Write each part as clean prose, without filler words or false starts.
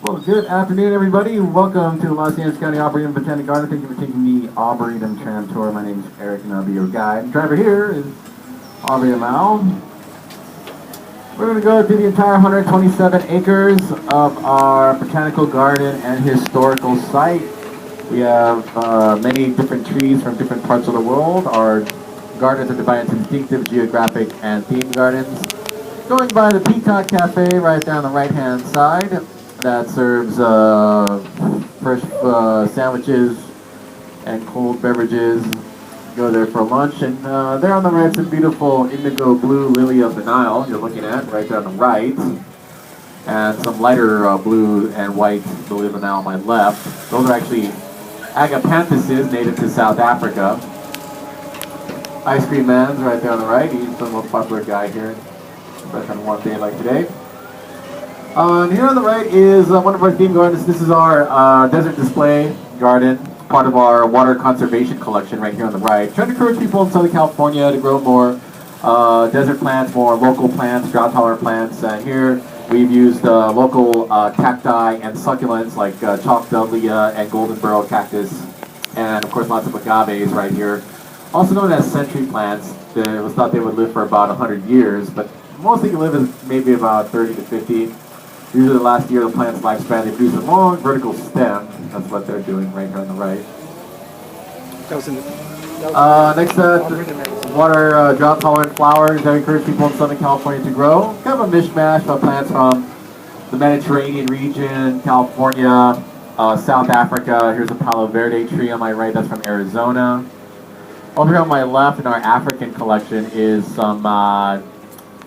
Well, good afternoon, everybody. Welcome to the Los Angeles County Arboretum Botanic Garden. Thank you for taking the Arboretum Tram Tour. My name is Eric, and I'll be your guide. The driver here is Arboretum Al. We're going to go through the entire 127 acres of our botanical garden and historical site. We have many different trees from different parts of the world. Our gardens are divided into distinctive geographic and themed gardens. Going by the Peacock Cafe right there on the right-hand side. That serves fresh sandwiches and cold beverages. Go there for lunch, and there on the right is a beautiful indigo blue lily of the Nile you're looking at right there on the right, and some lighter blue and white lily of the Nile on my left. Those are actually agapanthuses, native to South Africa. Ice Cream Man's right there on the right. He's the most popular guy here, especially on a warm day like today. And here on the right is one of our theme gardens. This is our desert display garden, part of our water conservation collection right here on the right. Trying to encourage people in Southern California to grow more desert plants, more local plants, drought-tolerant plants. Here we've used local cacti and succulents like chalk dudleya and golden burrow cactus, and of course lots of agaves right here. Also known as century plants. It was thought they would live for about 100 years, but most they can live is maybe about 30 to 50. Usually the last year of the plant's lifespan, they produce a long vertical stem. That's what they're doing right here on the right. Next up, water drought-tolerant flowers that encourage people in Southern California to grow. Kind of a mishmash of plants from the Mediterranean region, California, South Africa. Here's a Palo Verde tree on my right. That's from Arizona. Over here on my left in our African collection is some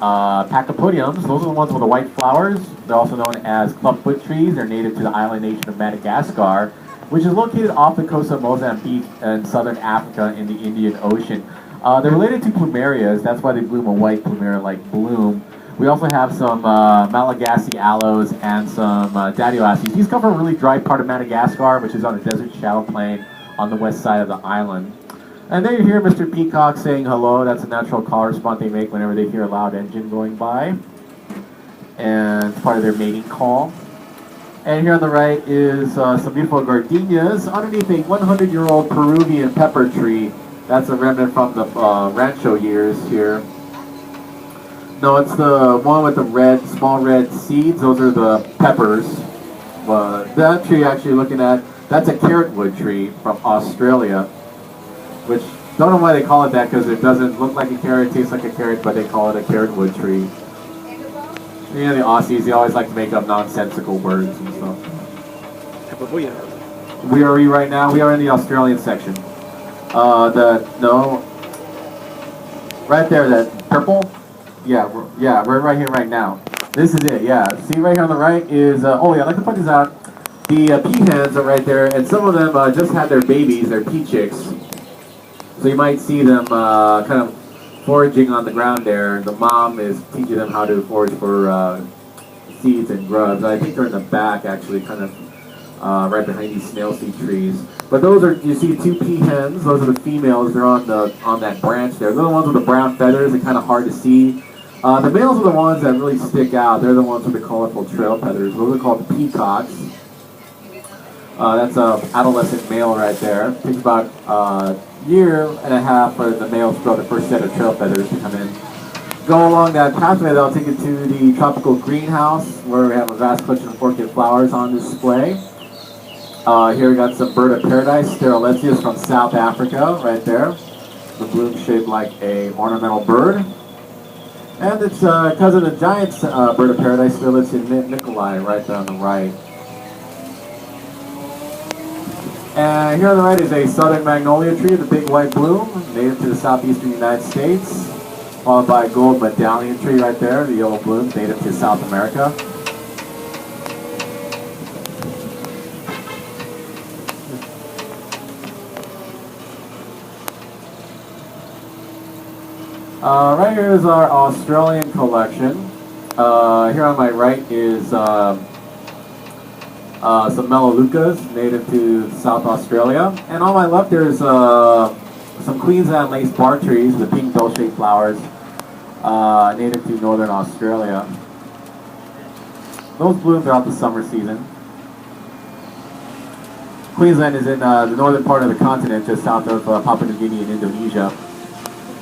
Pachypodiums. Those are the ones with the white flowers. They're also known as clubfoot trees. They're native to the island nation of Madagascar, which is located off the coast of Mozambique and southern Africa in the Indian Ocean. They're related to plumerias. That's why they bloom a white plumeria-like bloom. We also have some Malagasy aloes and some Dadioaceae. These come from a really dry part of Madagascar, which is on a desert shadow plain on the west side of the island. And then you hear Mr. Peacock saying hello. That's a natural call response they make whenever they hear a loud engine going by. And it's part of their mating call. And here on the right is some beautiful gardenias underneath a 100-year-old Peruvian pepper tree. That's a remnant from the Rancho years here. No, it's the one with the red, small red seeds. Those are the peppers. That tree actually looking at, that's a carrotwood tree from Australia. Which, don't know why they call it that, because it doesn't look like a carrot, tastes like a carrot, but they call it a carrotwood tree. Yeah, the Aussies, they always like to make up nonsensical words and stuff. Where are we right now? We are in the Australian section. Right there, that purple? Yeah, we're right here right now. This is it, yeah. See right here on the right is, oh yeah, I'd like to point this out. The peahens are right there, and some of them just had their babies, their pea chicks. So you might see them kind of foraging on the ground there. The mom is teaching them how to forage for seeds and grubs. I think they're in the back, actually, kind of right behind these snail seed trees. But those are, you see two peahens. Those are the females. They're on that branch there. They're the ones with the brown feathers. They're kind of hard to see. The males are the ones that really stick out. They're the ones with the colorful trail feathers. Those are called peacocks. That's an adolescent male right there. Takes about year and a half for the males to grow the first set of trail feathers to come in. Go along that pathway, that'll take you to the tropical greenhouse where we have a vast collection of orchid flowers on display. Here we got some bird of paradise, Sterolitzius from South Africa, right there. The bloom shaped like a ornamental bird. And it's cousin of the giant bird of paradise, Sterolitzius Nicolai, right there on the right. And here on the right is a southern magnolia tree with a big white bloom, native to the southeastern United States, followed by a gold medallion tree right there, the yellow bloom, native to South America. Right here is our Australian collection. Here on my right is some Melaleucas, native to South Australia. And on my left there's some Queensland lace bar trees with pink bell-shaped flowers, native to Northern Australia. Those bloom throughout the summer season. Queensland is in the northern part of the continent, just south of Papua New Guinea and Indonesia.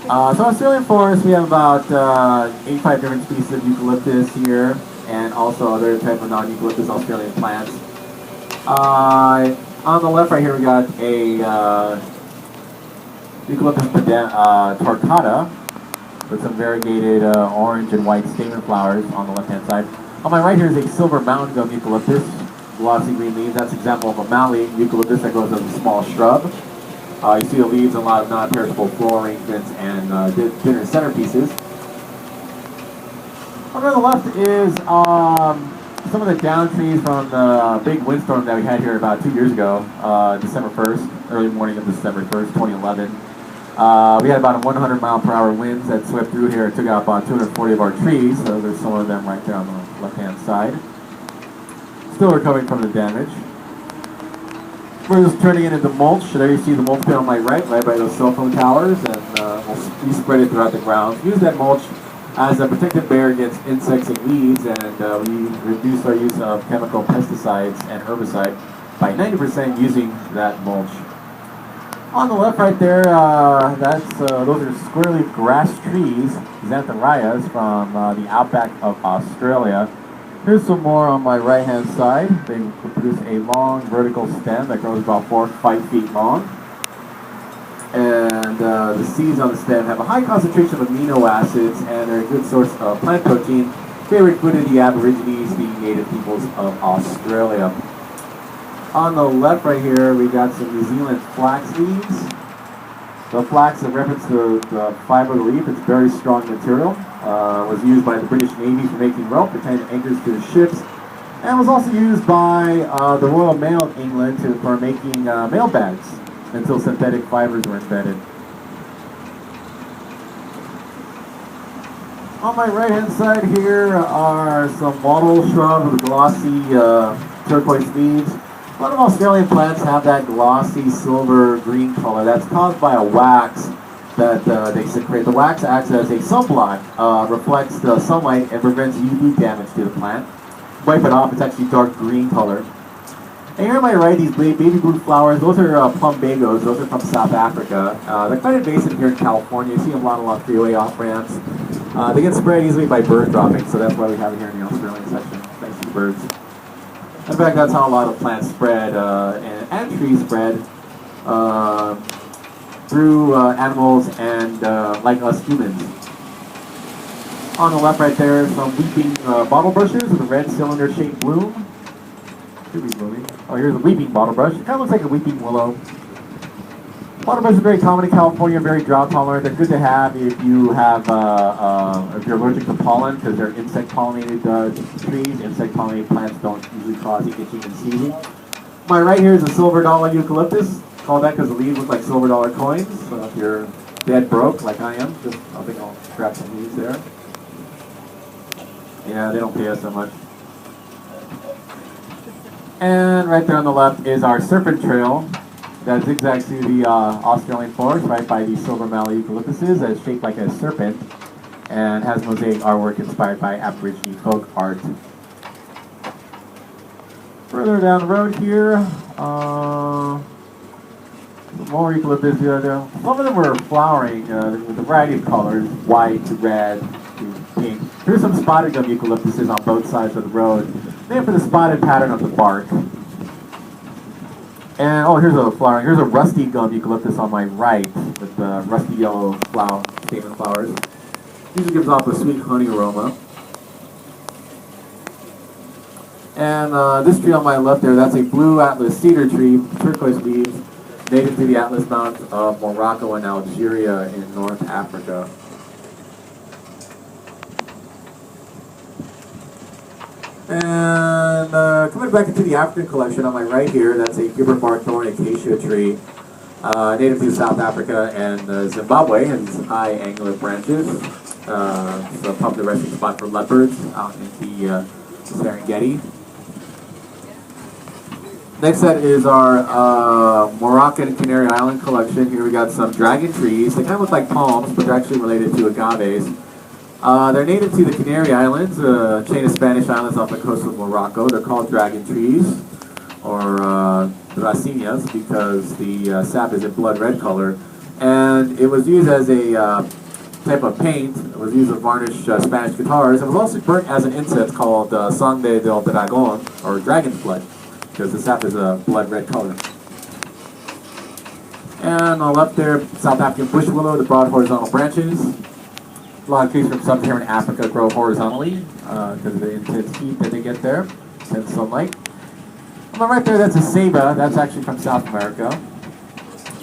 So Australian forest, we have about 85 different species of eucalyptus here, and also other type of non-eucalyptus Australian plants. On the left right here, we got a Eucalyptus torcata with some variegated orange and white stamen flowers on the left-hand side. On my right here is a silver mountain gum eucalyptus, glossy green leaves. That's an example of a Mallee eucalyptus that grows as a small shrub. You see the leaves and a lot of non-perishable floral arrangements and thinner centerpieces. On the left is some of the down trees from the big windstorm that we had here about 2 years ago, December 1st, early morning of December 1st, 2011. We had about 100-mile-per-hour winds that swept through here and took out about 240 of our trees. So there's some of them right there on the left-hand side. Still recovering from the damage. We're just turning it into mulch. There you see the mulch pit on my right by those cell phone towers, and we spread it throughout the ground. Use that mulch as a protective barrier against insects and weeds, and we reduce our use of chemical pesticides and herbicide by 90% using that mulch. On the left right there, those are square-leaf grass trees, xanthorrhias, from the outback of Australia. Here's some more on my right-hand side. They produce a long vertical stem that grows about 4 to 5 feet long. And the seeds on the stem have a high concentration of amino acids, and they're a good source of plant protein, favorite food of the Aborigines, the native peoples of Australia. On the left right here, we got some New Zealand flax leaves. The flax, in reference to the fiber of the leaf, it's very strong material. Was used by the British Navy for making rope, attaching anchors to the ships, and was also used by the Royal Mail of England for making mail bags until synthetic fibers were invented. On my right-hand side here are some wattle shrubs with glossy turquoise leaves. A lot of Australian plants have that glossy silver-green color. That's caused by a wax that they secrete. The wax acts as a sunblock, reflects the sunlight and prevents UV damage to the plant. Wipe it off, it's actually dark green color. And here on my right, these baby blue flowers, those are plumbagos. Those are from South Africa. They're quite invasive here in California. You see them a lot along freeway off-ramps. They get spread easily by bird dropping, so that's why we have it here in the Australian section, thanks to the birds. In fact, that's how a lot of plants spread and trees spread through animals and like us humans. On the left right there, some weeping bottle brushes with a red cylinder-shaped bloom. Should be moving. Oh, here's a weeping bottle brush. It kind of looks like a weeping willow. Bottle brushes are very common in California, very drought tolerant. They're good to have if you have, if you're allergic to pollen, because they're insect pollinated trees. Insect pollinated plants don't usually cause itching and sneezing. My right here is a silver dollar eucalyptus. Call that because the leaves look like silver dollar coins. So if you're dead broke like I am, I think I'll grab some leaves there. Yeah, they don't pay us so much. And right there on the left is our serpent trail that zigzags through the Australian forest right by the silver Mallee eucalyptuses that is shaped like a serpent and has mosaic artwork inspired by Aborigine folk art. Further down the road here, more eucalyptus. Some of them were flowering with a variety of colors, white to red to pink. Here's some spotted gum eucalyptuses on both sides of the road, named for the spotted pattern of the bark. And oh, here's a flowering. Here's a rusty gum eucalyptus on my right with rusty yellow stamen flowers. Usually gives off a sweet honey aroma. And this tree on my left there, that's a blue atlas cedar tree, turquoise leaves, native to the Atlas Mountains of Morocco and Algeria in North Africa. And coming back into the African collection on my right here, that's a gibber bark thorn acacia tree, native to South Africa and Zimbabwe, has high angular branches. It's a popular resting spot for leopards out in the Serengeti. Next set is our Moroccan and Canary Island collection. Here we got some dragon trees. They kind of look like palms, but they're actually related to agaves. They're native to the Canary Islands, a chain of Spanish islands off the coast of Morocco. They're called dragon trees. or racinias, because the sap is a blood red color. And it was used as a type of paint. It was used to varnish Spanish guitars. It was also burnt as an incense called Sangre del Dragón, or dragon's blood, because the sap is a blood red color. And on the left there, South African bush willow, the broad horizontal branches. A lot of trees from sub-Saharan Africa grow horizontally because of the intense heat that they get there, intense sunlight. On the right there, that's a ceiba. That's actually from South America.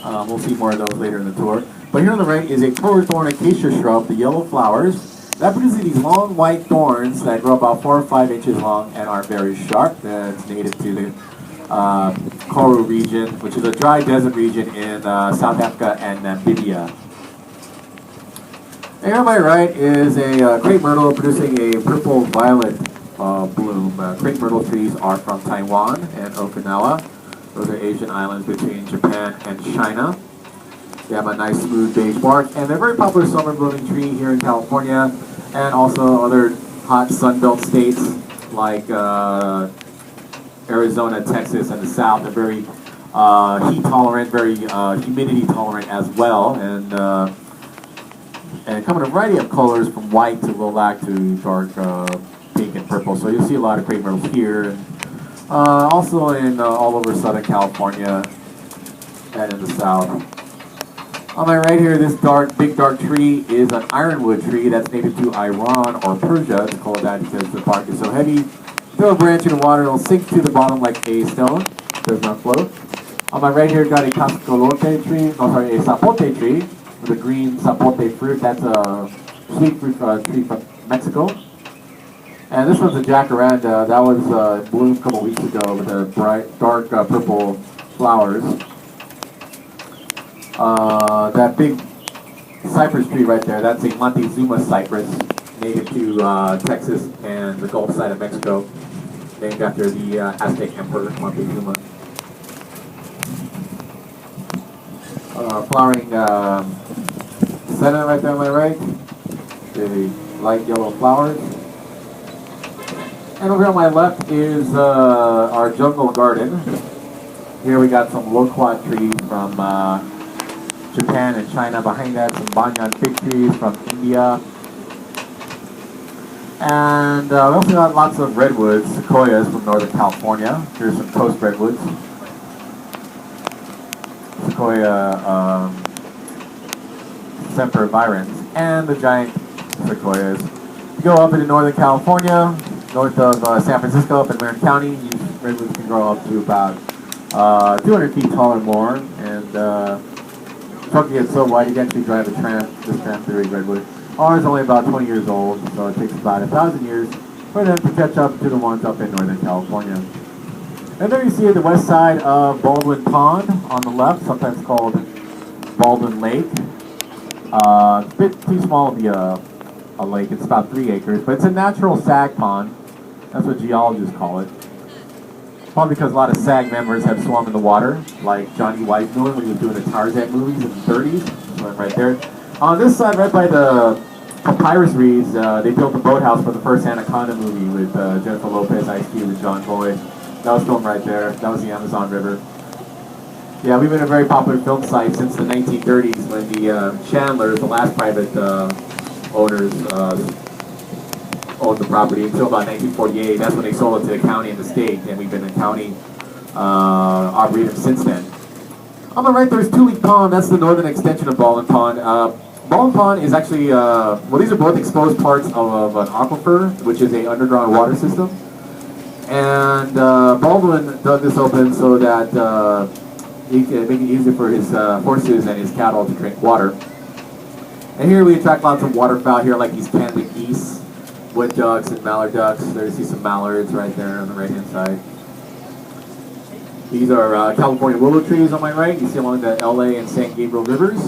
We'll see more of those later in the tour. But here on the right is a tower thorn acacia shrub, the yellow flowers. That produces these long white thorns that grow about 4 or 5 inches long and are very sharp. That's native to the Koro region, which is a dry desert region in South Africa and Namibia. And here on my right is a crepe myrtle producing a purple-violet bloom. Crepe myrtle trees are from Taiwan and Okinawa. Those are Asian islands between Japan and China. They have a nice smooth beige bark, and they're a very popular summer blooming tree here in California, and also other hot sunbelt states like Arizona, Texas, and the South. They're very heat tolerant, very humidity tolerant as well, and come in a variety of colors from white to lilac to dark pink and purple. So you'll see a lot of crepe myrtles here, and also in all over Southern California and in the South. On my right here, this big dark tree is an ironwood tree that's native to Iran or Persia. It's called that because the bark is so heavy. Throw a branch in the water, it'll sink to the bottom like a stone. It does not float. On my right here, got a cascolote tree, a sapote tree with a green sapote fruit. That's a sweet fruit tree from Mexico. And this one's a jacaranda. That was bloomed a couple weeks ago with the bright, dark purple flowers. That big cypress tree right there, that's a Montezuma cypress, native to Texas and the Gulf side of Mexico, named after the Aztec Emperor Montezuma. Flowering senna right there on my right, the light yellow flowers. And over on my left is our jungle garden. Here we got some loquat trees from Japan and China. Behind that, some banyan fig trees from India. And we also got lots of redwoods, sequoias from Northern California. Here's some coast redwoods. Sequoia sempervirens, and the giant sequoias. You go up into Northern California, north of San Francisco, up in Marin County, these redwoods can grow up to about 200 feet tall or more, and the truck gets so wide you can actually drive this tram through a redwood. Ours is only about 20 years old, so it takes about 1,000 years for them to catch up to the ones up in Northern California. And there you see the west side of Baldwin Pond on the left, sometimes called Baldwin Lake. It's a bit too small to be a lake, it's about 3 acres, but it's a natural sag pond. That's what geologists call it. Probably because a lot of SAG members have swum in the water, like Johnny Weissmuller when he was doing the Tarzan movies in the 30s. So right there. On this side, right by the papyrus reeds, they built a boathouse for the first Anaconda movie with Jennifer Lopez, Ice Cube, and John Boyd. That was filmed right there. That was the Amazon River. Yeah, we've been a very popular film site since the 1930s when the Chandlers, the last private owners, owned the property until about 1948. That's when they sold it to the county and the state, and we've been in county Arboretum since then. On the right, there's Tule Pond. That's the northern extension of Baldwin Pond. Baldwin Pond is actually, well, these are both exposed parts of an aquifer, which is an underground water system. And Baldwin dug this open so that he can make it easier for his horses and his cattle to drink water. And here we attract lots of waterfowl here, like these Canley geese, wood ducks, and mallard ducks. There you see some mallards right there on the right-hand side. These are California willow trees on my right. You see along the LA and San Gabriel rivers.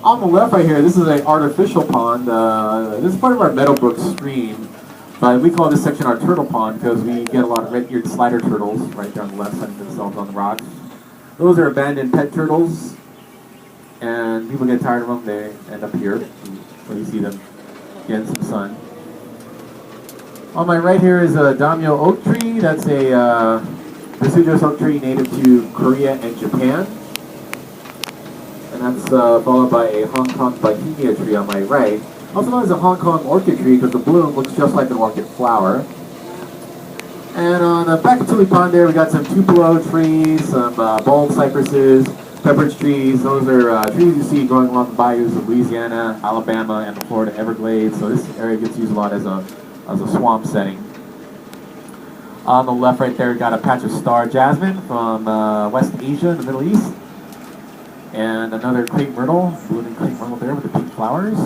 On the left right here, this is an artificial pond. This is part of our Meadowbrook stream. But we call this section our turtle pond because we get a lot of red-eared slider turtles right there on the left, sunning themselves on the rocks. Those are abandoned pet turtles, and people get tired of them. They end up here, where you see them getting some sun. On my right here is a Damyo oak tree. That's a deciduous oak tree native to Korea and Japan. And that's followed by a Hong Kong Bikini tree on my right. Also known as a Hong Kong orchid tree because the bloom looks just like an orchid flower. And on the back of Tule Pond there, we got some tupelo trees, some bald cypresses, pepperidge trees. Those are trees you see growing along the bayous of Louisiana, Alabama, and the Florida Everglades. So this area gets used a lot as a swamp setting. On the left right there, we got a patch of star jasmine from West Asia in the Middle East. And another crepe myrtle, blooming crepe myrtle there with the pink flowers.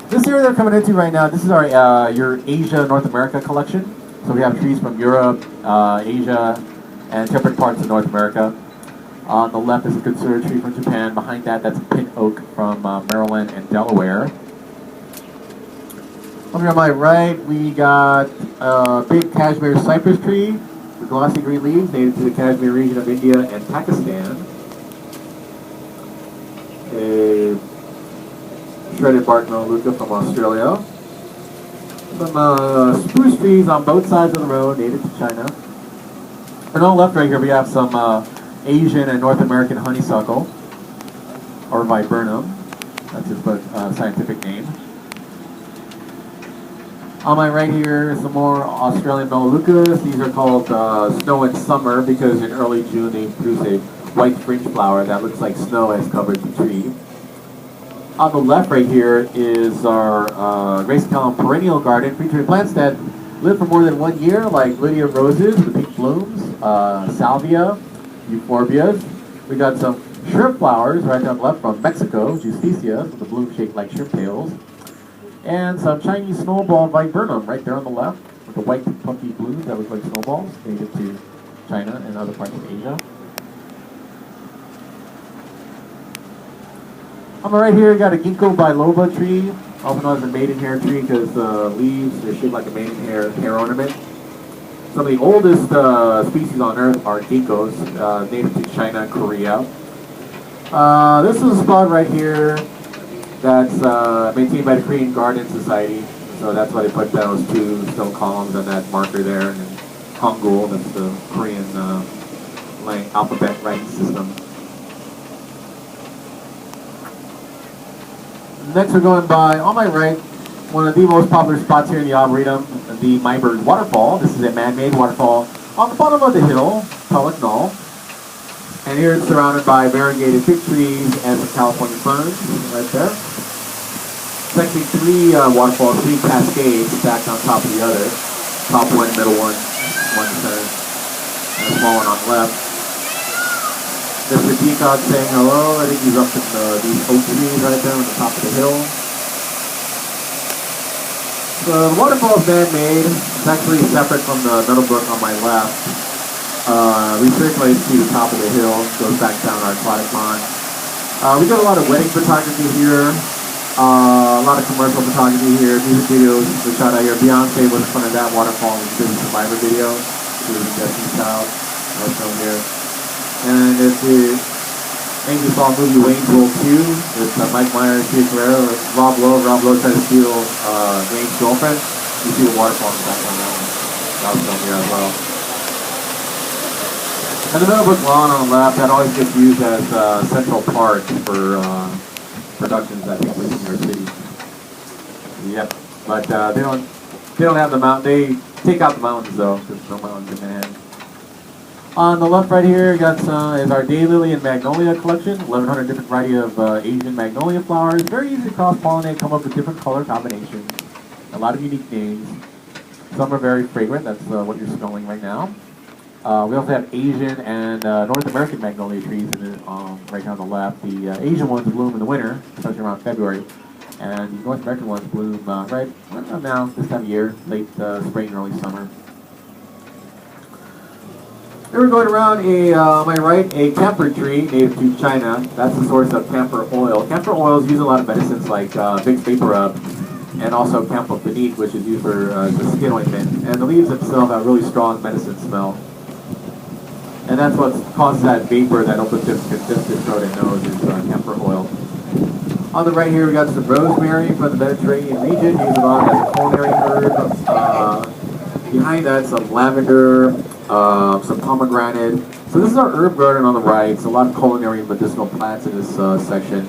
This area they're coming into right now, this is our your Asia, North America collection. So we have trees from Europe, Asia, and different parts of North America. On the left is a Katsura tree from Japan. Behind that, that's a pin oak from Maryland and Delaware. Over here on my right, we got a big Kashmir cypress tree with glossy green leaves native to the Kashmir region of India and Pakistan. A shredded bark melaleuca from Australia. Some spruce trees on both sides of the road, native to China. And on the left right here, we have some Asian and North American honeysuckle, or viburnum. That's its scientific name. On my right here, some more Australian melaleucas. These are called snow in summer because in early June they produce a white fringe flower that looks like snow has covered the tree. On the left right here is our Grace Callum perennial garden featuring plants that live for more than 1 year, like Lydia roses with pink blooms, salvia, euphorbias. We got some shrimp flowers right down the left from Mexico, Justicia, with the bloom shaped like shrimp tails. And some Chinese snowball viburnum right there on the left with the white puffy blooms that look like snowballs, native to China and other parts of Asia. On the right here, we got a ginkgo biloba tree, also known as a maidenhair tree because the leaves are shaped like a maidenhair hair ornament. Some of the oldest species on Earth are ginkgos, native to China and Korea. This is a spot right here that's maintained by the Korean Garden Society, so that's why they put those two stone columns and that marker there. And Hangul, that's the Korean alphabet writing system. Next we're going by, on my right, one of the most popular spots here in the Arboretum, the Myburg Waterfall. This is a man-made waterfall on the bottom of the hill, Tulloch Knoll. And here it's surrounded by variegated fig trees and some California ferns right there. It's actually three waterfalls, three cascades stacked on top of the other. Top one, middle one, one center, and a small one on the left. Mr. Peacock saying hello. I think he's up in these oak trees right there on the top of the hill. The waterfall is man-made. It's actually separate from the middle brook on my left. Recirculates to the top of the hill, goes back down our aquatic pond. We got a lot of wedding photography here, a lot of commercial photography here, music videos we shot out here. Beyonce was in front of that waterfall in the Survivor video. She was in Destiny's Child. I was filmed here. And if you think you saw the movie Wayne's World 2, it's Mike Myers, Tia Carrera, Rob Lowe. Rob Lowe tried to steal Wayne's girlfriend. You see the waterfall in the background now. That was filmed here as well. And the Meadowbrook lawn on the left, that always gets used as Central Park for productions that take place in New York City. Yep, but they don't have the mountain. They take out the mountains though. There's no mountains in Manhattan. On the left right here, we got is our daylily and magnolia collection. 1,100 different variety of Asian magnolia flowers. Very easy to cross-pollinate, come up with different color combinations. A lot of unique names. Some are very fragrant. That's what you're smelling right now. We also have Asian and North American magnolia trees in it, right down on the left. The Asian ones bloom in the winter, especially around February. And the North American ones bloom right around now, this time of year, late spring, early summer. Then we're going around on my right, a camphor tree native to China. That's the source of camphor oil. Camphor oil is used in a lot of medicines like Vicks Vapor Rub, and also camphorphenique, which is used for the skin ointment. And the leaves themselves have a really strong medicine smell. And that's what causes that vapor that opens congested throat and nose is camphor oil. On the right here, we got some rosemary from the Mediterranean region, used a lot as a culinary herb. Behind that, some lavender, some pomegranate. So this is our herb garden on the right. It's a lot of culinary and medicinal plants in this section.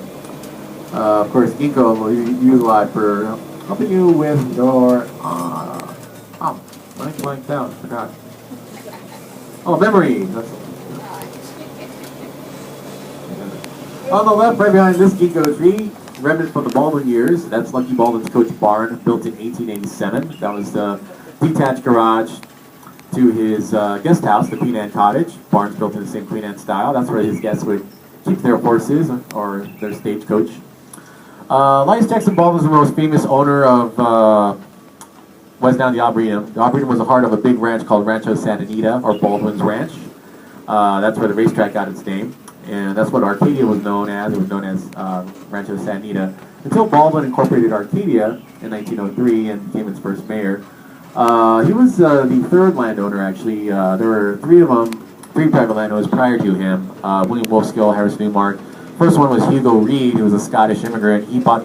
Of course, ginkgo will use a lot for helping you with your blanked out. Forgot. Oh, memory. That's on the left, right behind this ginkgo tree, remnant from the Baldwin years. That's Lucky Baldwin's coach barn, built in 1887. That was the detached garage to his guest house, the Queen Anne Cottage. Barns built in the same Queen Anne style. That's where his guests would keep their horses or their stagecoach. Elias Jackson Baldwin was the most famous owner of what's now the Arboretum. The Arboretum was the heart of a big ranch called Rancho Santa Anita, or Baldwin's Ranch. That's where the racetrack got its name. And that's what Arcadia was known as. It was known as Rancho Santa Anita. Until Baldwin incorporated Arcadia in 1903 and became its first mayor. He was the third landowner, actually. There were three of them, three private landowners prior to him. William Wolfskill, Harris Newmark. First one was Hugo Reed, who was a Scottish immigrant. He got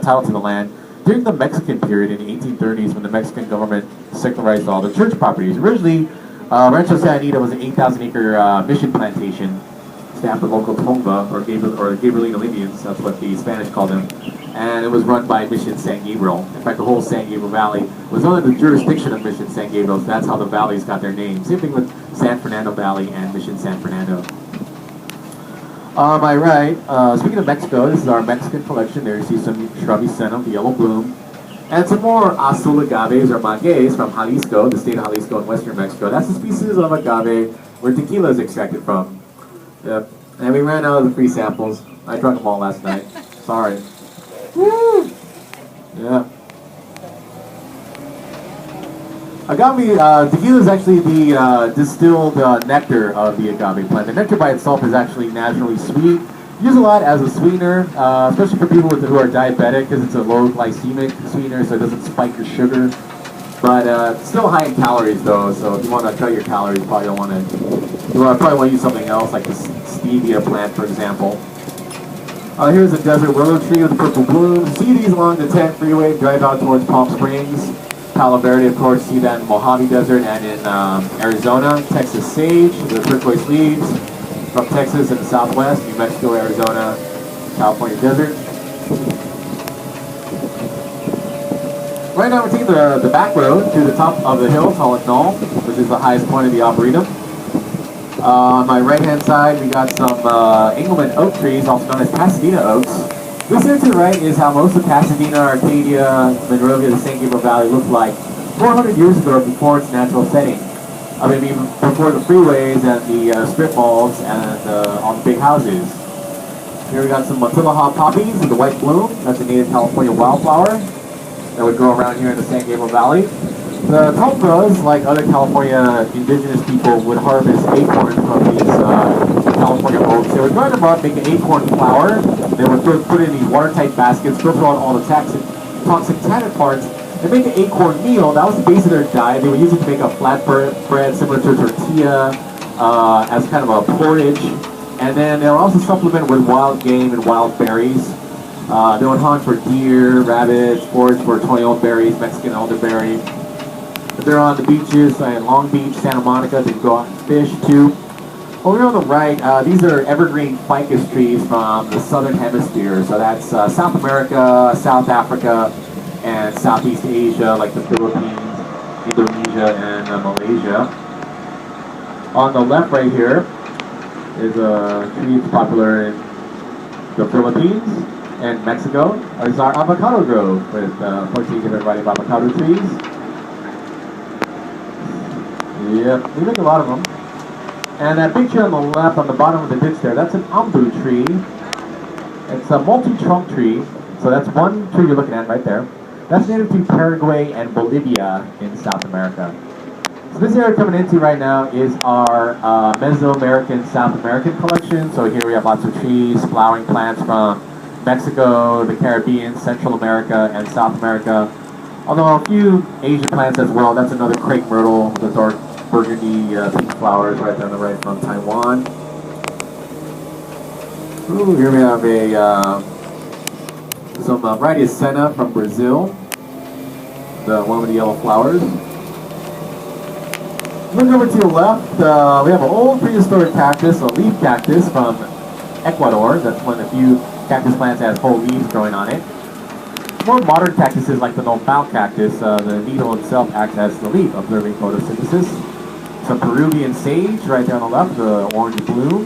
title to the land during the Mexican period in the 1830s when the Mexican government secularized all the church properties. Originally, Rancho Santa Anita was an 8,000-acre mission plantation staffed with local Tongva, or Gabrielino Indians, that's what the Spanish called them, and it was run by Mission San Gabriel. In fact, the whole San Gabriel Valley was under the jurisdiction of Mission San Gabriel, so that's how the valleys got their name. Same thing with San Fernando Valley and Mission San Fernando. On my right, speaking of Mexico, this is our Mexican collection. There you see some shrubby senna, the yellow bloom, and some more azul agaves or magueyes from Jalisco, the state of Jalisco in western Mexico. That's the species of agave where tequila is extracted from. Yep. And we ran out of the free samples. I drank them all last night. Sorry. Woo! Yeah. Agave, tequila is actually the distilled nectar of the agave plant. The nectar by itself is actually naturally sweet. Used a lot as a sweetener, especially for people who are diabetic, because it's a low glycemic sweetener, so it doesn't spike your sugar. But it's still high in calories, though. So if you want to cut your calories, you probably don't want to. You probably want to use something else, like the stevia plant, for example. Here's a desert willow tree with purple blooms. See these along the 10 freeway, drive out towards Palm Springs. Palo Verde, of course, see that in Mojave Desert and in Arizona. Texas sage, the turquoise leaves from Texas in the southwest, New Mexico, Arizona, California desert. Right now we're taking the back road to the top of the hill, called it Knoll, which is the highest point of the Arboretum. On my right-hand side, we got some Engelmann oak trees, also known as Pasadena oaks. This here to the right is how most of Pasadena, Arcadia, Monrovia, the San Gabriel Valley looked like 400 years ago before its natural setting. I mean, even before the freeways and the strip malls and all the big houses. Here we got some Matilaha poppies with the white bloom. That's a native California wildflower that would grow around here in the San Gabriel Valley. The Tongvas, like other California indigenous people, would harvest acorns from these California oaks. They would grind them up, make an acorn flour. They would put it in these watertight baskets, filter out all the toxic tannin parts, and make an acorn meal. That was the base of their diet. They would use it to make a flatbread similar to a tortilla, as kind of a porridge. And then they would also supplement with wild game and wild berries. They would hunt for deer, rabbits, forage for toyon berries, Mexican elderberry. If they're on the beaches, in Long Beach, Santa Monica, they go out and fish too. Over on the right, these are evergreen ficus trees from the southern hemisphere. So that's South America, South Africa, and Southeast Asia, like the Philippines, Indonesia, and Malaysia. On the left right here is a tree that's popular in the Philippines and Mexico. This is our avocado grove with 14 different variety of avocado trees. Yep, we make a lot of them. And that big tree on the left, on the bottom of the ditch there, that's an ambu tree. It's a multi-trunk tree. So that's one tree you're looking at right there. That's native to Paraguay and Bolivia in South America. So this area coming into right now is our Mesoamerican, South American collection. So here we have lots of trees, flowering plants from Mexico, the Caribbean, Central America, and South America. Although a few Asian plants as well. That's another crepe myrtle, the dark burgundy pink flowers right there on the right from Taiwan. Ooh, here we have some variety of senna from Brazil, the one with the yellow flowers. Moving over to the left, we have an old prehistoric cactus, a leaf cactus from Ecuador. That's one of the few cactus plants that has whole leaves growing on it. More modern cactuses like the nopal cactus, the needle itself acts as the leaf, observing photosynthesis. Some Peruvian sage right there on the left, the orange bloom.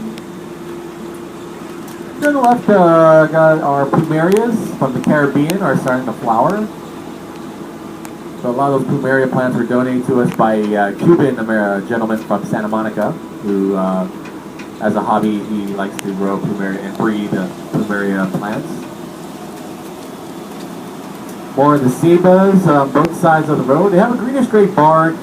Here on the left, got our plumerias from the Caribbean are starting to flower. So a lot of those plumeria plants were donated to us by a Cuban gentleman from Santa Monica, who, as a hobby, he likes to grow plumeria and breed plumeria plants. More of the cebas on both sides of the road. They have a greenish-gray bark.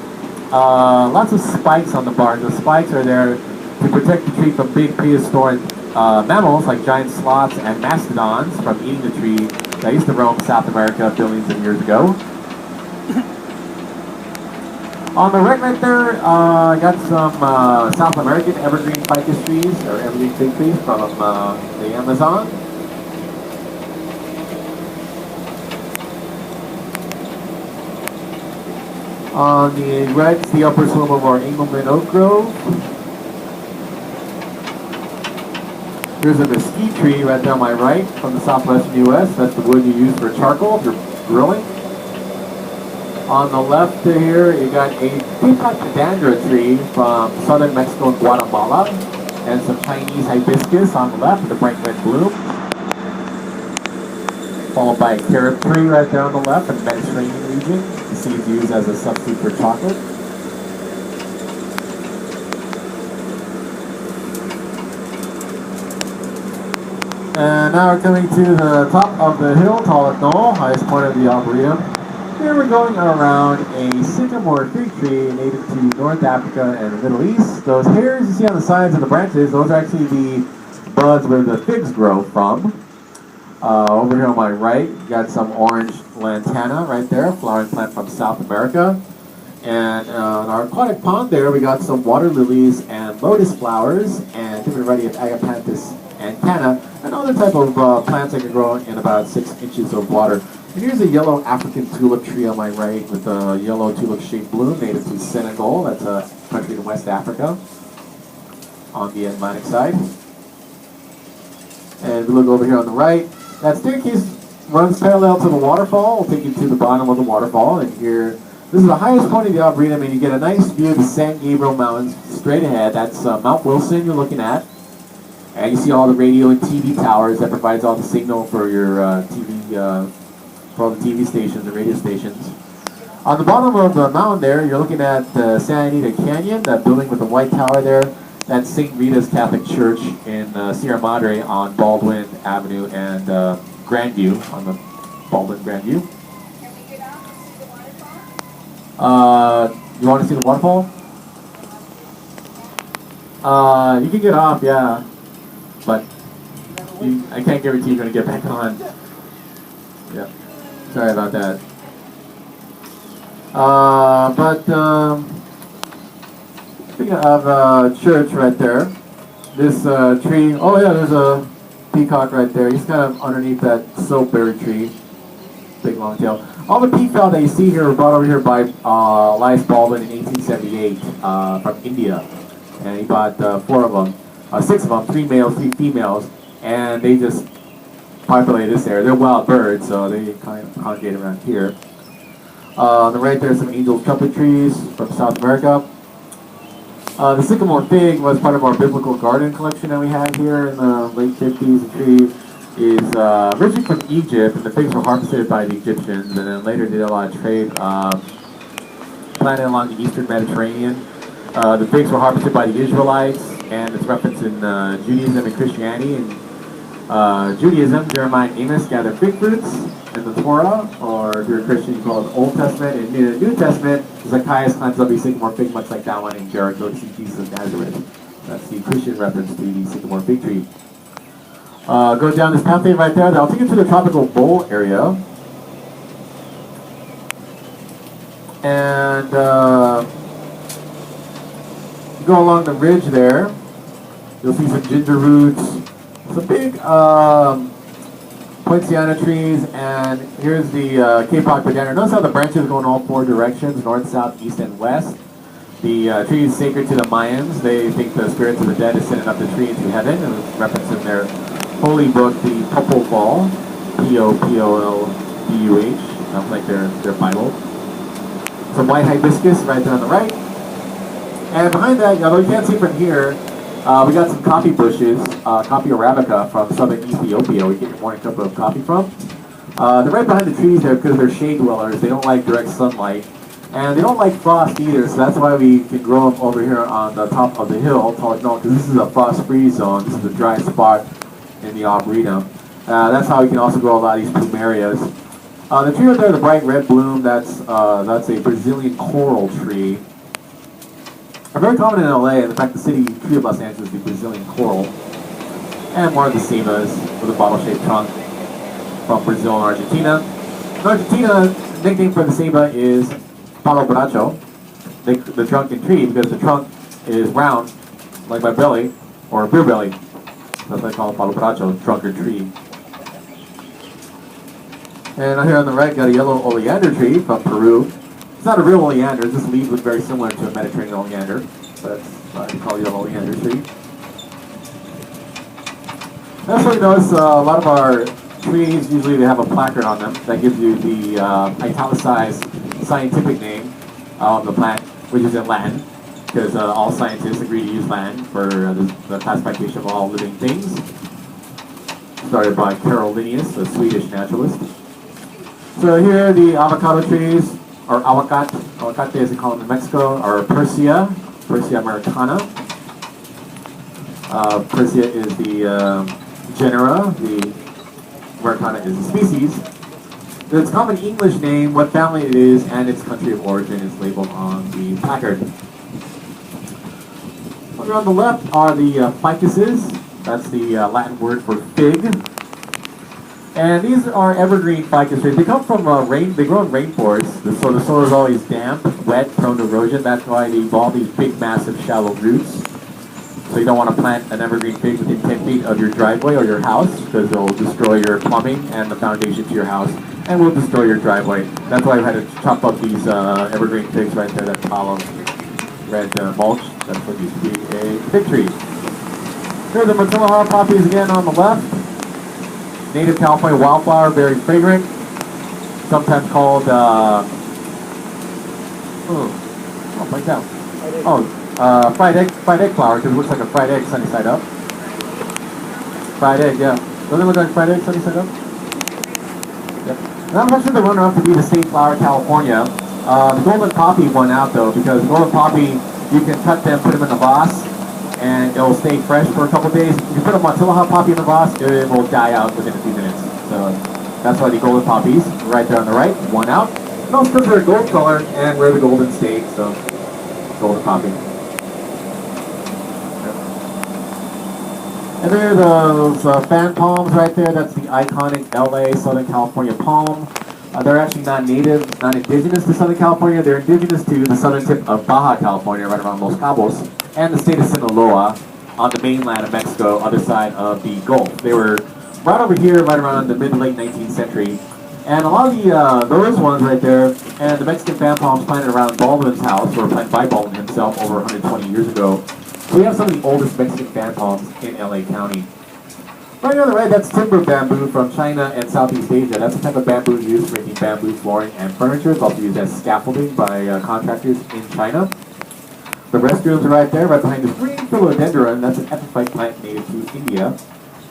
Lots of spikes on the bark. The spikes are there to protect the tree from big prehistoric mammals like giant sloths and mastodons from eating the tree that used to roam South America billions of years ago. On the right there, I got some South American evergreen ficus trees, or evergreen fig trees from the Amazon. On the right, it's the upper slope of our Engelmann oak grove. There's a mesquite tree right there on my right from the southwestern U.S. That's the wood you use for charcoal if you're grilling. On the left here, you got a peacock cadandra tree from southern Mexico and Guatemala, and some Chinese hibiscus on the left with a bright red bloom. Followed by a carob tree right there on the left in the Mediterranean region. The seeds used as a substitute for chocolate. And now we're coming to the top of the hill, Tallest Knoll, highest point of the Arboretum. Here we're going around a sycamore fig tree native to North Africa and the Middle East. Those hairs you see on the sides of the branches, those are actually the buds where the figs grow from. Over here on my right, you got some orange lantana right there, flowering plant from South America. And on our aquatic pond there, we got some water lilies and lotus flowers and different variety of Agapanthus and canna, and other type of plants that can grow in about 6 inches of water. And here's a yellow African tulip tree on my right with a yellow tulip-shaped bloom native to Senegal. That's a country in West Africa on the Atlantic side. And we look over here on the right. That staircase runs parallel to the waterfall. We'll take you to the bottom of the waterfall. And here, this is the highest point of the Arboretum, and you get a nice view of the San Gabriel Mountains straight ahead. That's Mount Wilson you're looking at. And you see all the radio and TV towers that provides all the signal for your for all the TV stations and radio stations. On the bottom of the mountain there, you're looking at Santa Anita Canyon, that building with the white tower there. That's St. Rita's Catholic Church in Sierra Madre on Baldwin Avenue and Grandview, on the Baldwin Grandview. Can we get out and see the waterfall? You want to see the waterfall? You can get off, yeah. But I can't guarantee you're going to get back on. Yeah. Sorry about that. Speaking of church right there, this tree, oh yeah, there's a peacock right there. He's kind of underneath that soapberry tree, big long tail. All the peafowl that you see here were brought over here by Elias Baldwin in 1878 from India. And he bought 4 of them, 6 of them, 3 males, 3 females, and they just populate this area. They're wild birds, so they kind of congregate around here. On the right there's some angel trumpet trees from South America. The sycamore fig was part of our biblical garden collection that we had here in the late 50s. The tree is originally from Egypt, and the figs were harvested by the Egyptians, and then later did a lot of trade planted along the eastern Mediterranean. The figs were harvested by the Israelites, and it's referenced in Judaism and Christianity. In Judaism, Jeremiah and Amos gather fig fruits in the Torah, or if you're a Christian, you call it the Old Testament. In the New Testament, Zacchaeus climbs up a sycamore fig, much like that one in Jericho, to see Jesus of Nazareth. That's the Christian reference to the sycamore fig tree. Go down this pathway right there. I'll take you to the tropical bowl area. And you go along the ridge there. You'll see some ginger roots, some big poinciana trees, and here's the Cape Cod banana. Notice how the branches go in all 4 directions, north, south, east, and west. The tree is sacred to the Mayans. They think the spirits of the dead is sending up the tree into heaven, and it's referenced in their holy book, the Popol, Popolbuh, sounds like their Bible. Some white hibiscus right there on the right. And behind that, although you can't see from here, we got some coffee bushes, coffee arabica from southern Ethiopia. We get your morning cup of coffee from. They're right behind the trees there because they're shade dwellers. They don't like direct sunlight. And they don't like frost either, so that's why we can grow them over here on the top of the hill, because this is a frost-free zone. This is a dry spot in the Arboretum. That's how we can also grow a lot of these plumerias. The tree right there, the bright red bloom, that's a Brazilian coral tree. Are very common in LA, and in fact the city tree of Los Angeles is the Brazilian coral. And more of the ceibas with a bottle-shaped trunk from Brazil and Argentina. In Argentina, the nickname for the ceiba is palo bracho, the trunken tree, because the trunk is round, like my belly, or a beer belly. That's why I call it palo bracho, trunker tree. And here on the right, got a yellow oleander tree from Peru. It's not a real oleander, this leaves look very similar to a Mediterranean oleander, but that's why I call it yellow oleander tree. That's what you notice, a lot of our trees, usually they have a placard on them that gives you the italicized scientific name of the plant, which is in Latin, because all scientists agree to use Latin for the classification of all living things. Started by Carol Linnaeus, a Swedish naturalist. So here the avocado trees, or aguacate as they call them in Mexico, are Persea americana. Persea is the genera, the Americana is the species. Its common English name, what family it is, and its country of origin is labeled on the placard. Over on the left are the ficuses. That's the Latin word for fig. And these are evergreen ficus trees. They come from they grow in rainforests, so the soil is always damp, wet, prone to erosion. That's why they evolve these big, massive, shallow roots. So you don't want to plant an evergreen fig within 10 feet of your driveway or your house, because it'll destroy your plumbing and the foundation to your house, and will destroy your driveway. That's why I've had to chop up these evergreen figs right there that follow red mulch. That's what used to be a fig tree. Here are the Matilla poppies again on the left. Native California wildflower, very fragrant. Sometimes called, fried egg flower, because it looks like a fried egg sunny side up. Fried egg, yeah. Doesn't it look like fried egg sunny side up? Yep. And I'm not sure the runner-up to be the state flower of California. The golden poppy won out though, because golden poppy, you can cut them, put them in the vase, and it will stay fresh for a couple days. If you put a Matilla poppy in the vase, it will die out within a few minutes. So that's why the golden poppies, right there on the right, won out. And also because they're gold color, and we're the golden state, so golden poppy. And there are those fan palms right there. That's the iconic LA Southern California palm. They're actually not native, not indigenous to Southern California. They're indigenous to the southern tip of Baja California, right around Los Cabos, and the state of Sinaloa on the mainland of Mexico, other side of the Gulf. They were right over here, right around the mid to late 19th century. And a lot of the those ones right there, and the Mexican fan palms planted around Baldwin's house, or planted by Baldwin himself over 120 years ago. So we have some of the oldest Mexican fan palms in LA County. Right on the right, that's timber bamboo from China and Southeast Asia. That's the type of bamboo used for making bamboo flooring and furniture. It's also used as scaffolding by contractors in China. The restrooms are right there, right behind this green philodendron. That's an epiphyte plant native to India.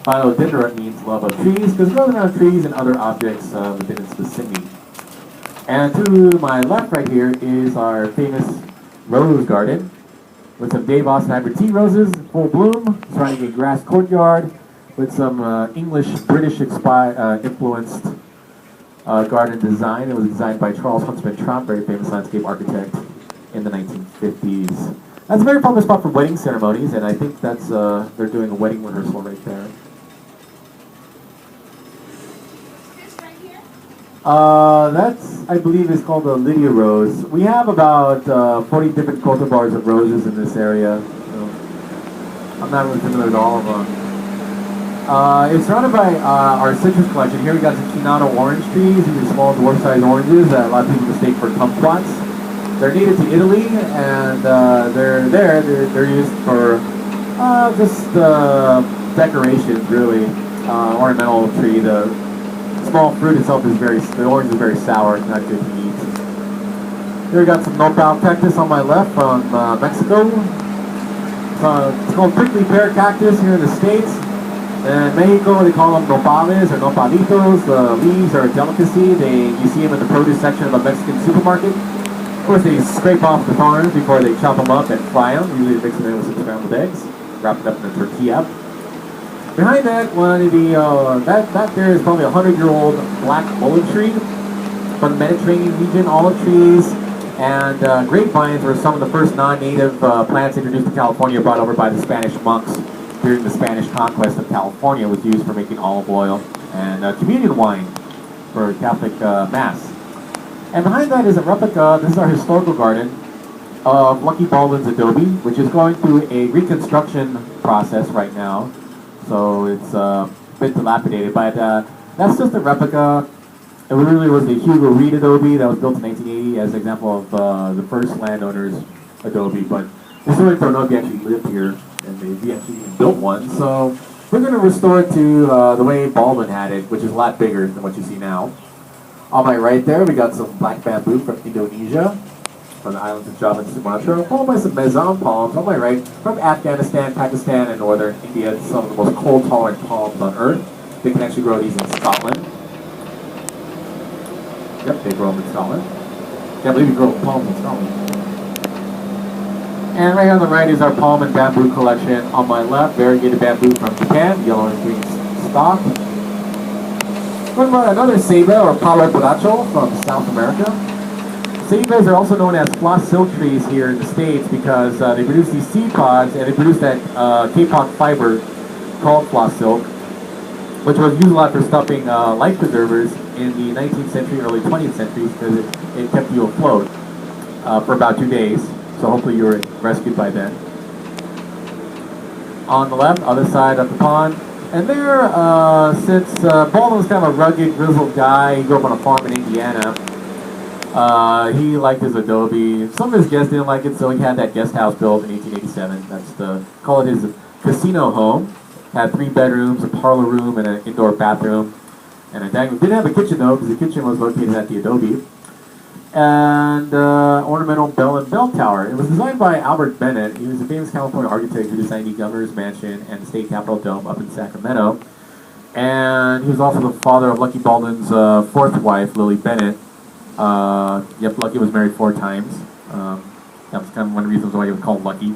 Philodendron means love of trees, because it grows around trees and other objects within its vicinity. And to my left right here is our famous rose garden, with some Dave Austin hybrid tea roses, full bloom, surrounding a grass courtyard, with some English-British influenced garden design. It was designed by Charles Huntsman Trump, very famous landscape architect in the 1950s. That's a very popular spot for wedding ceremonies, and I think that's they're doing a wedding rehearsal right there. This right here? That's, I believe, is called the Lydia Rose. We have about 40 different cultivars of roses in this area. So I'm not really familiar with all of them. It's surrounded by our citrus collection. Here we got some Chinano orange trees. These are small dwarf-sized oranges that a lot of people mistake for kumquats. They're native to Italy, and they're used for just decoration, really. Ornamental tree. The small fruit itself is the orange is very sour. It's not good to eat. Here we got some nopal cactus on my left from Mexico. It's called prickly pear cactus here in the States. In Mexico, they call them nopales or nopalitos. The leaves are a delicacy. You see them in the produce section of a Mexican supermarket. Of course, they scrape off the thorns before they chop them up and fry them. Usually they mix them in with some scrambled eggs, wrap it up in a tortilla. Behind that, that there is probably a 100-year-old black olive tree from the Mediterranean region. Olive trees and grapevines were some of the first non-native plants introduced to California, brought over by the Spanish monks during the Spanish conquest of California. Was used for making olive oil and communion wine for Catholic Mass. And behind that is a replica. This is our historical garden of Lucky Baldwin's adobe, which is going through a reconstruction process right now. So it's a bit dilapidated, but that's just a replica. It really was the Hugo Reed adobe that was built in 1980 as an example of the first landowner's adobe. But we still don't know if he actually lived here and he actually built one. So we're going to restore it to the way Baldwin had it, which is a lot bigger than what you see now. On my right there, we got some black bamboo from Indonesia, from the islands of Java and Sumatra, followed by some mezan palms on my right from Afghanistan, Pakistan, and northern India. Some of the most cold-tolerant palms on earth. They can actually grow these in Scotland. Yep, they grow them in Scotland. Can't believe you grow palms in Scotland. And right on the right is our palm and bamboo collection. On my left, variegated bamboo from Japan, yellow and green stalk. What about another ceiba, or palo borracho, from South America? Ceibas are also known as floss silk trees here in the States because they produce these seed pods and they produce that kapok fiber called floss silk, which was used a lot for stuffing life preservers in the 19th century, early 20th century, because it kept you afloat for about 2 days. So hopefully you were rescued by then. On the left, other side of the pond. And there, since Baldwin was kind of a rugged, grizzled guy, he grew up on a farm in Indiana. He liked his adobe. Some of his guests didn't like it, so he had that guest house built in 1887. Call it his casino home. Had 3 bedrooms, a parlor room, and an indoor bathroom, and a dining room. Didn't have a kitchen though, because the kitchen was located at the adobe. And ornamental bell and bell tower. It was designed by Albert Bennett. He was a famous California architect who designed the governor's mansion and the state capitol dome up in Sacramento. And he was also the father of Lucky Baldwin's 4th wife, Lily Bennett. Lucky was married 4 times. That was kind of one of the reasons why he was called Lucky.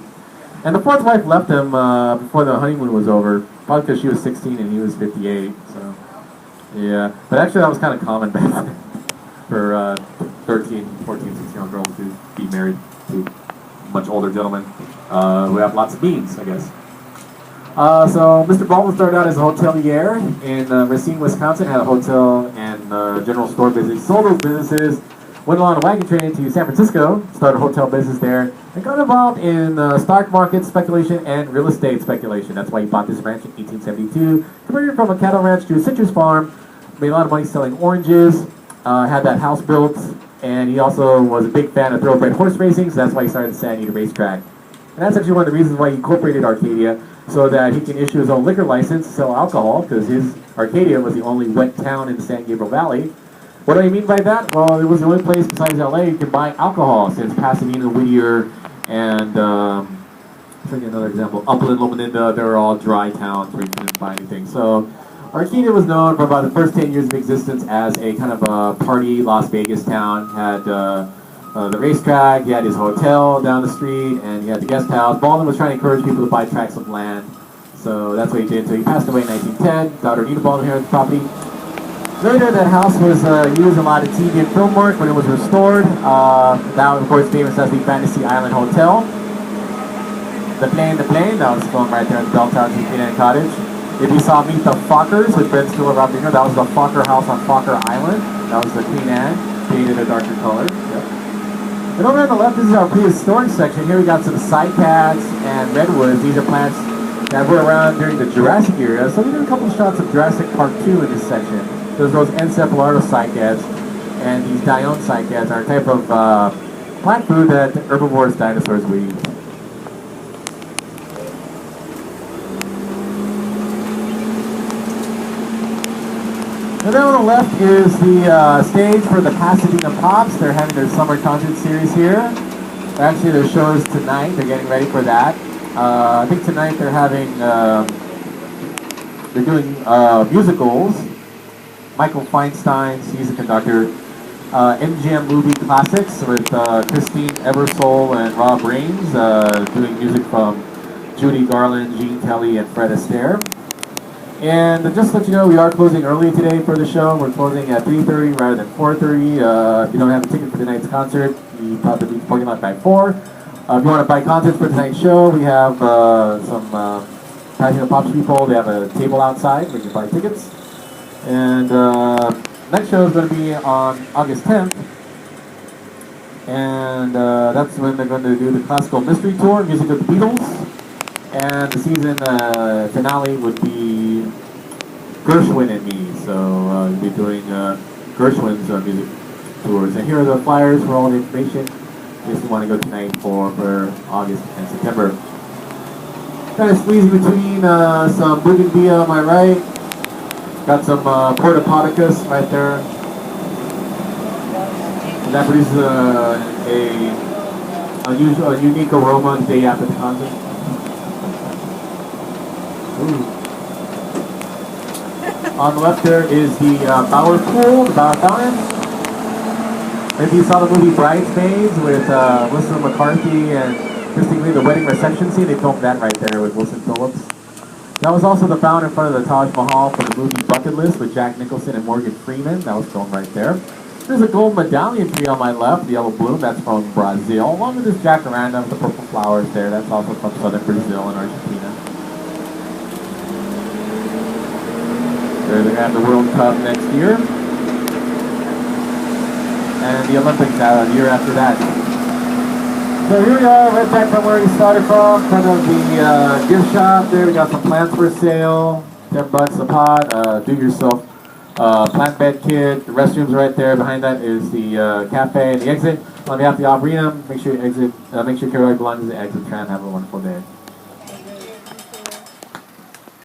And the 4th wife left him before the honeymoon was over, probably because she was 16 and he was 58. So, yeah. But actually, that was kind of common back then for 13, 14, 16-year-old girls to be married to much older gentlemen who have lots of beans, I guess. So Mr. Baldwin started out as a hotelier in Racine, Wisconsin, had a hotel and general store business. Sold those businesses, went on a wagon train to San Francisco, started a hotel business there, and got involved in stock market speculation and real estate speculation. That's why he bought this ranch in 1872, converted from a cattle ranch to a citrus farm, made a lot of money selling oranges, had that house built, and he also was a big fan of thoroughbred horse racing, so that's why he started the Santa Anita racetrack. And that's actually one of the reasons why he incorporated Arcadia, so that he can issue his own liquor license to sell alcohol, because his Arcadia was the only wet town in the San Gabriel Valley. What do I mean by that? Well, it was the only place besides LA you could buy alcohol, since Pasadena, Whittier, and I'll show you another example. Upland, Loma Linda, they were all dry towns where you couldn't buy anything. So Arcadia was known for about the first 10 years of existence as a kind of a party Las Vegas town. Had the racetrack, he had his hotel down the street, and he had the guest house. Baldwin was trying to encourage people to buy tracts of land, so that's what he did. So he passed away in 1910. Daughter Nina Baldwin inherited the property. Later, that house was used a lot of TV and film work when it was restored. That was, of course, famous as the Fantasy Island Hotel. The plane, that was filmed right there in the Bell Tower, Queen Anne Cottage. If you saw Meet the Fockers with Ben Stiller, Rob Dinger, that was the Fokker house on Fokker Island. That was the Queen Anne, painted a darker color. Yep. And over on the left, this is our prehistoric section. Here we got some cycads and redwoods. These are plants that were around during the Jurassic era. So we did a couple shots of Jurassic Park 2 in this section. There's those encephalocycads, and these dione cycads are a type of plant food that herbivores, dinosaurs would eat. And then on the left is the stage for the Pasadena Pops. They're having their summer concert series here. Actually, their show is tonight. They're getting ready for that. I think tonight they're having, they're doing musicals. Michael Feinstein's, he's a conductor. MGM movie classics with Christine Ebersole and Rob Raines, doing music from Judy Garland, Gene Kelly, and Fred Astaire. And just to let you know, we are closing early today for the show. We're closing at 3:30 rather than 4:30. If you don't have a ticket for tonight's concert, you probably leave the parking lot by 4. If you want to buy concerts for tonight's show, we have some Pasadena Pops people. They have a table outside where you can buy tickets. And next show is going to be on August 10th. And that's when they're going to do the classical mystery tour, music of the Beatles. And the season finale would be Gershwin and Me. So we'll be doing Gershwin's music tours. And here are the flyers for all the information if you want to go tonight for August and September. Kind of squeezing between some Bougainvillea on my right. Got some Porta Poticus right there. And that produces a unique aroma the day after the concert. Ooh. On the left there is the Bauer Pool, the Bauer Fountain. Maybe you saw the movie Bridesmaids with Melissa McCarthy and Christine Lee, the wedding reception scene. They filmed that right there with Wilson Phillips. That was also the fountain in front of the Taj Mahal for the movie Bucket List with Jack Nicholson and Morgan Freeman. That was filmed right there. There's a gold medallion tree on my left, the yellow bloom, that's from Brazil. Along with this jacaranda with the purple flowers there, that's also from southern Brazil and Argentina. They're going to have the World Cup next year. And the Olympics the year after that. So here we are, right back from where we started from, kind of the gift shop there. We got some plants for sale, $10 a pot, do-yourself plant bed kit. The restrooms right there. Behind that is the cafe and the exit. On behalf of the Arboretum, make sure you exit, make sure your belongings at the exit. Try and have a wonderful day.